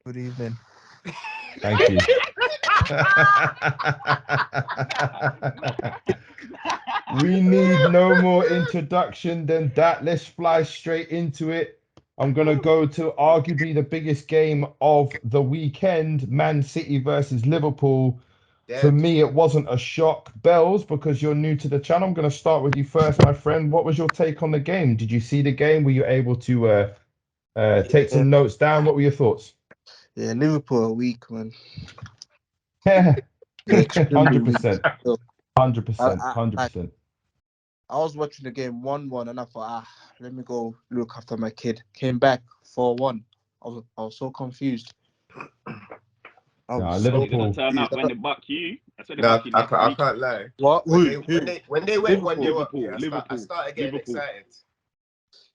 Good evening. Thank you. We need no more introduction than that. Let's fly straight into it. I'm going to go to arguably the biggest game of the weekend, Man City versus Liverpool. For me, it wasn't a shock. Bells, because you're new to the channel, I'm going to start with you first, my friend. What was your take on the game? Did you see the game? Were you able to take some notes down? What were your thoughts? Yeah, Liverpool are weak, man. Yeah, They're extremely weak. 100%. So, 100%. I 100%. was watching the game 1-1 and I thought, let me go look after my kid. Came back 4-1. I was so confused. Nah, You're gonna Liverpool. turn up when they buck you. That's when they No, buck you I next can't, I week. can't lie. What? When Who? they went Liverpool. 1-0 up, yeah, I started getting Liverpool. excited.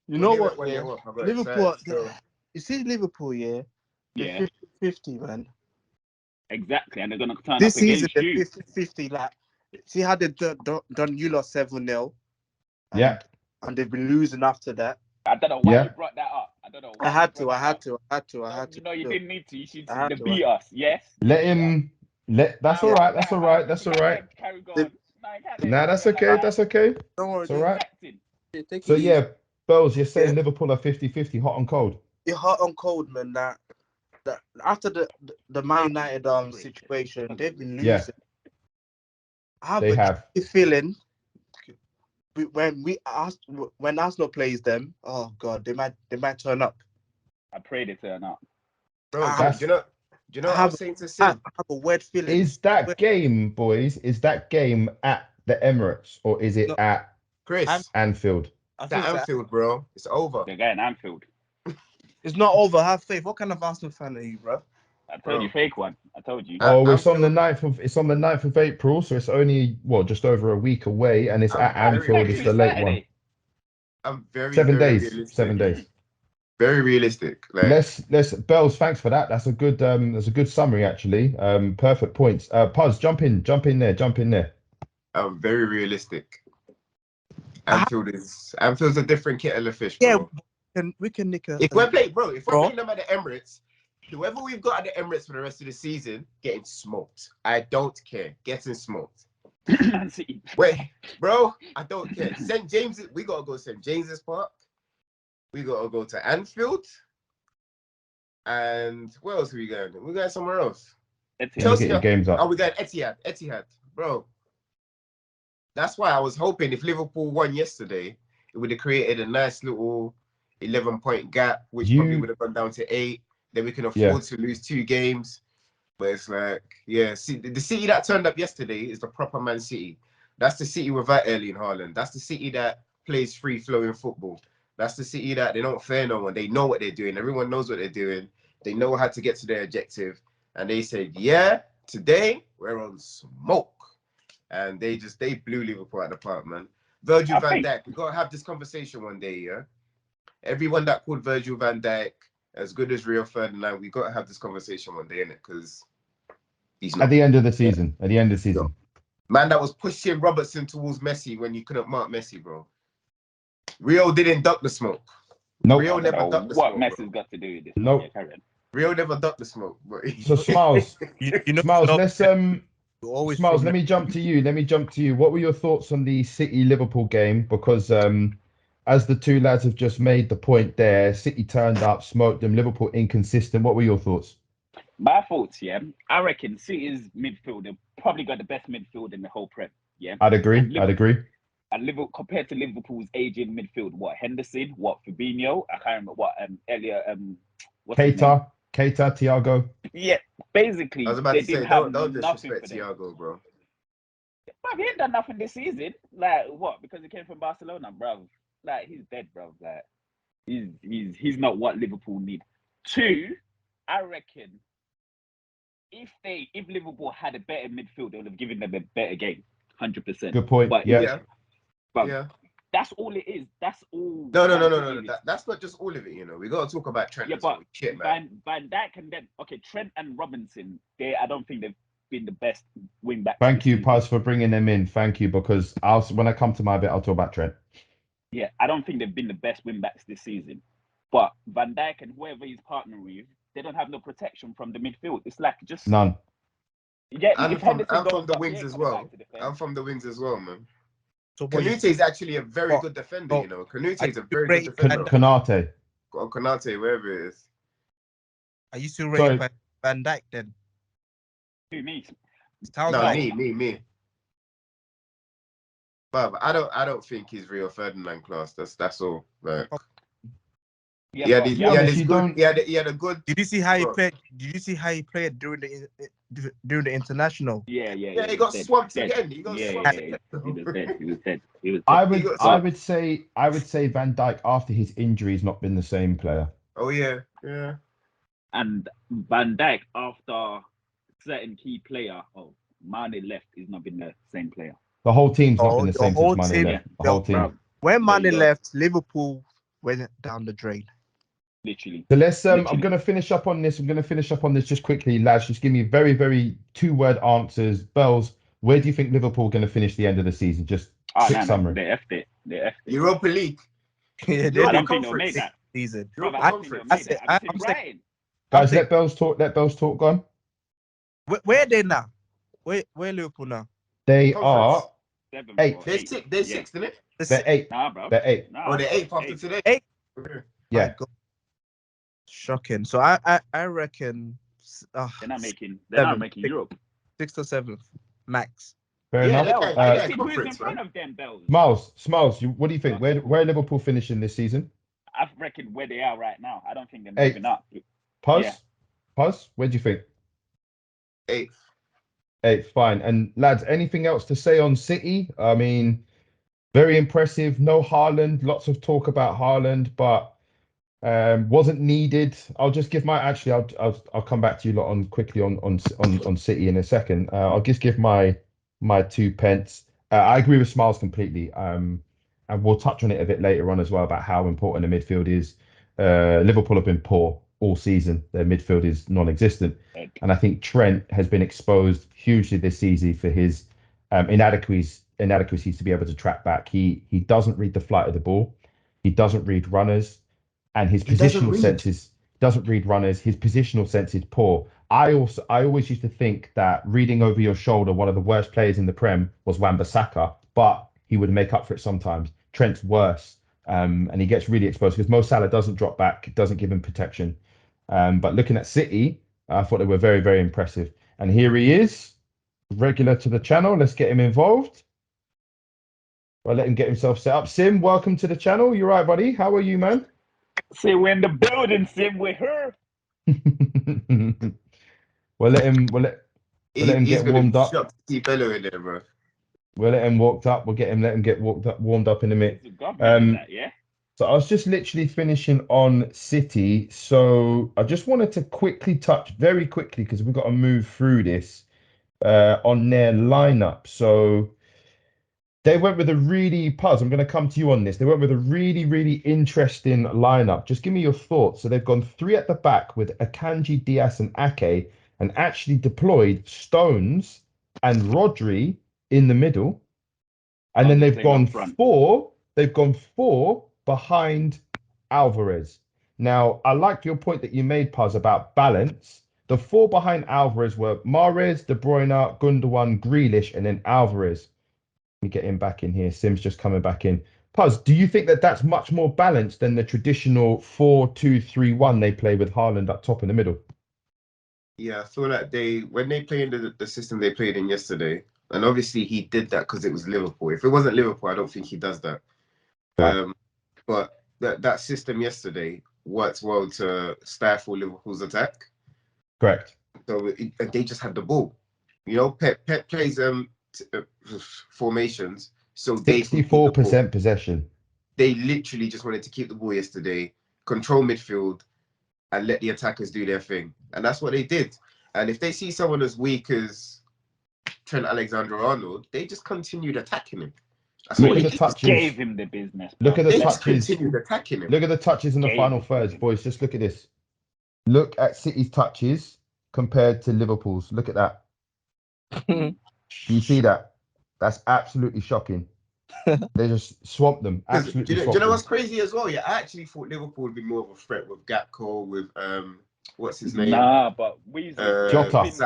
You When know they what? went Yeah, 1-0 up, I got Liverpool. excited still. You see Liverpool, yeah? Yeah, They're 50-50, man. exactly. And they're gonna turn This up season, against they're you. 50-50. Like, see how they done you lot 7-0? Yeah. And they've been losing after that. I don't know why Yeah. you brought that up. I don't know why I had you to. brought I that had up. to. I had to. I No, had to. you know you didn't need to. You should I had they to. beat us. Yes. Let him. That's all right. That's all right. That's all right. Carry on. They- Nah, that's okay. That's okay. Don't worry. It's all right. Take So it easy. yeah, Bells, you're saying Yeah. Liverpool are 50-50, hot and cold. You're hot and cold, man. That after the Man United situation, they've been losing. Yeah. I have They a have. feeling when Arsenal plays them, oh god, they might turn up. I pray they turn up. Bro, I do you know what I was saying to I Sid? have a weird feeling. Is that game, boys? Is that game at the Emirates or is it No. at Chris, Anfield? I it's think at Anfield, bro. It's over. They're going Anfield. it's not over. Have faith. What kind of Arsenal fan are you, bro? I told you, fake one. I told you. Oh, it's on the Anfield. 9th of April, so it's only just over a week away, and it's at Anfield. It's the late one. I'm very, 7 very days. realistic. 7 days. Very realistic. Like, Let's Bells, thanks for that. That's a good summary actually. Perfect points. Puz, jump in there. I'm very realistic. Anfield's a different kettle of fish, bro. Yeah, we can nick a. If we're playing them at the Emirates, whoever we've got at the Emirates for the rest of the season, getting smoked. I don't care. Getting smoked. Wait, bro, I don't care. St. James's, we gotta go to St. James's Park. We gotta go to Anfield. And where else are we going? We're going somewhere else. Chelsea. Get your games up. Oh, we got Etihad, bro. That's why I was hoping if Liverpool won yesterday, it would have created a nice little 11-point gap, which probably would have gone down to 8. Then we can afford to lose 2 games. But it's like, see, the City that turned up yesterday is the proper Man City. That's the City without Erling Haaland. That's the City that plays free-flowing football. That's the City that they don't fear no one. They know what they're doing. Everyone knows what they're doing. They know how to get to their objective. And they said, today we're on smoke. And they blew Liverpool at the park, man. Virgil van Dijk, we got to have this conversation one day, yeah? Everyone that called Virgil van Dijk as good as Rio Ferdinand, we got to have this conversation one day, innit? Because he's not. At the end of the season. At the end of the season. Man that was pushing Robertson towards Messi when you couldn't mark Messi, bro. Rio didn't duck the smoke. Nope. Rio never ducked the smoke. What Messi's got to do with this? Nope. Rio never ducked the smoke, bro. So Smiles, Smiles, let's Smiles, let me jump to you. What were your thoughts on the City Liverpool game? Because as the two lads have just made the point there, City turned up, smoked them, Liverpool inconsistent. What were your thoughts? My thoughts, I reckon City's midfield, they've probably got the best midfield in the whole Prem. I'd agree. And Liverpool, compared to Liverpool's aging midfield, what Henderson, what Fabinho, I can't remember what Elliot, Keita, Thiago. Yeah, basically, I was about they to say, didn't have don't nothing disrespect for them. Thiago, bro. But he ain't done nothing this season. Like what? Because he came from Barcelona, bro. Like he's dead, bro. Like he's not what Liverpool need. 2, I reckon if Liverpool had a better midfield, they would have given them a better game. 100%. Good point. But that's all it is. That's all. No. That's not just all of it, you know. We got to talk about Trent. Yeah, but Van Dijk and then Trent and Robinson. I don't think they've been the best wing backs. Thank you, Paz, for bringing them in. Thank you, because when I come to my bit, I'll talk about Trent. Yeah, I don't think they've been the best wing backs this season. But Van Dijk and whoever he's partnering with, they don't have no protection from the midfield. It's like just None. yeah. And If from Henderson goes the up, he wings ain't as coming well. back to defend. And from the wings as well, man. So what Canute is actually a very What? good defender, Oh, you know. Canute I is a very good rate defender. Konate. Or Konate, wherever it is. Are you still Sorry. rated by Van Dijk then? Who, me? Sounds No, like me. But I don't think he's real Ferdinand class. That's all. Like Yeah, he had but his, yeah, he had honest, his you good. don't- He had a good. Did you see how he Bro. played? Did you see how he played during the international? yeah. Yeah, he was got dead. swamped Dead. again. He got Yeah, swamped he again. was dead. He was dead. He was dead. I He got would say Van Dijk after his injury has not been the same player. Oh yeah. And Van Dijk after certain key player, Mane left, he's not been the same player. The whole team's not been the The same whole since Mane team- left. The whole team. Bro, When There Mane you go. left, Liverpool went down the drain. literally. So let's I'm Literally. gonna finish up on this. just quickly, lads. Just give me very, very 2-word answers. Bells, where do you think Liverpool are gonna finish the end of the season? Just quick summary. They effed it. Europa League. Yeah, I Europa don't think they'll make Conference. that. season. Bro, Europa I don't think they'll Conference. make that. I- Have you I'm seen saying- Brighton? Guys, I'm let Bells talk. Go on. Where are they now? Where Liverpool now? They Conference. are 7 Eight. or They're 8. sixth. They're Yeah. sixth, isn't it? they're 8. Nah, bro. They're 8. Nah, Oh, they're eighth after eighth. today. Eight. Okay. Yeah. My God. Shocking. So I reckon They're not making Seven. Europe. 6th or 7th max. Fair Yeah, enough. they Bells, can- have they you can seen who's in conference, front man. of them, Bells? Smiles. What do you think? Okay, Where are Liverpool finishing this season? I reckon where they are right now. I don't think they're Eighth. moving up. Puz? Yeah. Puz? Where do you think? Eighth. 8th, fine. And lads, anything else to say on City? I mean, very impressive. No Haaland. Lots of talk about Haaland, but wasn't needed. I'll just give my I'll come back to you lot on quickly on City in a second. I'll just give my 2 pence. I agree with Smiles completely. And we'll touch on it a bit later on as well about how important the midfield is. Liverpool have been poor all season. Their midfield is non-existent. And I think Trent has been exposed hugely this season for his inadequacies to be able to track back. He doesn't read the flight of the ball. He doesn't read runners, and his He doesn't positional read. senses doesn't read runners. His positional sense is poor. I always used to think that reading over your shoulder, one of the worst players in the Prem was Wan-Bissaka, but he would make up for it sometimes. Trent's worse, and he gets really exposed because Mo Salah doesn't drop back, doesn't give him protection. But looking at City, I thought they were very, very impressive. And here he is, regular to the channel. Let's get him involved. I'll let him get himself set up. Sim, welcome to the channel. You right, buddy? How are you, man? Say we're in the building, Sim, with her. We'll let him get warmed up. Shocked to see Bello in there, bro. We'll let him walked up. Let him get warmed up in a minute. It's the government, that, yeah? So I was just literally finishing on City. So I just wanted to quickly touch very quickly because we've got to move through this on their lineup. So they went with a really I'm going to come to you on this. They went with a really, really interesting lineup. Just give me your thoughts. So they've gone 3 at the back with Akanji, Diaz, and Ake, and actually deployed Stones and Rodri in the middle. And then they've gone 4. They've gone 4 behind Alvarez. Now, I like your point that you made, Puz, about balance. The 4 behind Alvarez were Mahrez, De Bruyne, Gundogan, Grealish, and then Alvarez. Let me get him back in here. Sim's just coming back in. Puz, do you think that that's much more balanced than the traditional 4-2-3-1 they play with Haaland up top in the middle? Yeah, I feel like when they play in the system they played in yesterday, and obviously he did that because it was Liverpool. If it wasn't Liverpool, I don't think he does that. Right. But that system yesterday worked well to stifle Liverpool's attack. Correct. So and they just had the ball. You know, Pep plays formations, so they can keep the ball. 64% possession. They literally just wanted to keep the ball yesterday, control midfield, and let the attackers do their thing. And that's what they did. And if they see someone as weak as Trent Alexander-Arnold, they just continued attacking him. That's Look what at they the did. touches. Gave him the business. Look at the They just touches. continued attacking him. Look at the touches in the Gave final it to thirds, him. boys. Just look at this. Look at City's touches compared to Liverpool's. Look at that. Do you see that? That's absolutely shocking. They just swamped them. Absolutely Do you swamped know them. what's crazy as well? Yeah, I actually thought Liverpool would be more of a threat with Gakpo, with what's his name? Nah, but Weasley. Jota. With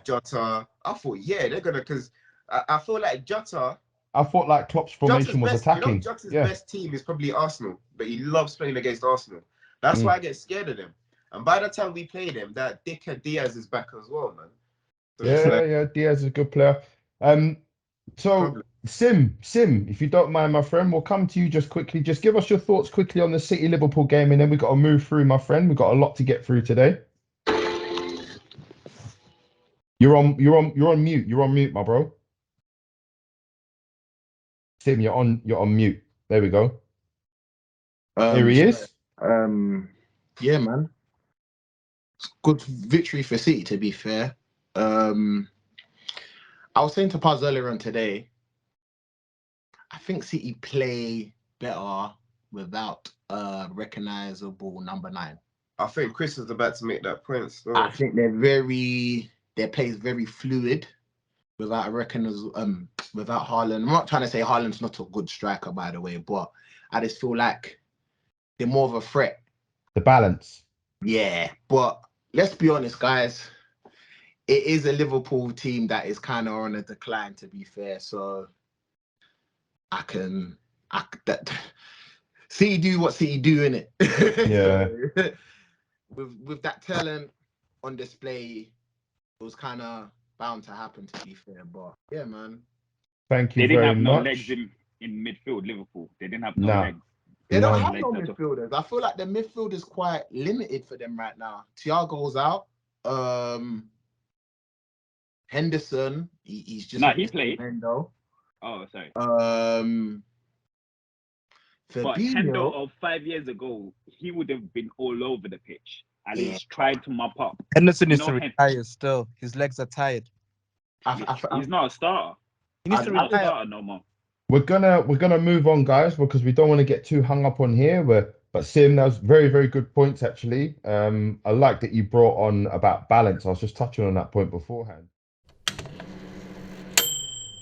Jota. I thought, yeah, they're gonna because I feel like I thought like Klopp's formation was attacking. Jota's best team is probably Arsenal, but he loves playing against Arsenal. That's why I get scared of them. And by the time we play them, that dickhead Diaz is back as well, man. So yeah, Diaz is a good player. So Sim, if you don't mind, my friend, we'll come to you just quickly. Just give us your thoughts quickly on the City Liverpool game, and then we've got to move through, my friend. We've got a lot to get through today. You're on mute. You're on mute, my bro. Sim, you're on mute. There we go. Here he is. Yeah, man. Good victory for City, to be fair. I was saying to Paz earlier on today, I think City play better without a recognisable number 9. I think Chris is about to make that point. So. I think their play is very fluid without without Haaland. I'm not trying to say Haaland's not a good striker, by the way, but I just feel like they're more of a threat. The balance. Yeah, but let's be honest, guys. It is a Liverpool team that is kind of on a decline, to be fair. So City do what City do, innit? Yeah. So, with that talent on display, it was kind of bound to happen, to be fair. But yeah, man. Thank you They didn't very have much. no legs in midfield, Liverpool. They didn't have no Nah. legs. They don't have legs no at all. midfielders. I feel like the midfield is quite limited for them right now. Thiago's out. Henderson, he's just Nah, he played. Hendo. Oh, sorry. But Hendo Fabinho, of 5 years ago, he would have been all over the pitch. At least tried to mop up. Henderson needs to retire still. His legs are tired. He's not a starter. He needs to Not a retire. starter no more. We're gonna move on, guys, because we don't want to get too hung up on here. But Sim, that was very, very good points actually. I like that you brought on about balance. I was just touching on that point beforehand.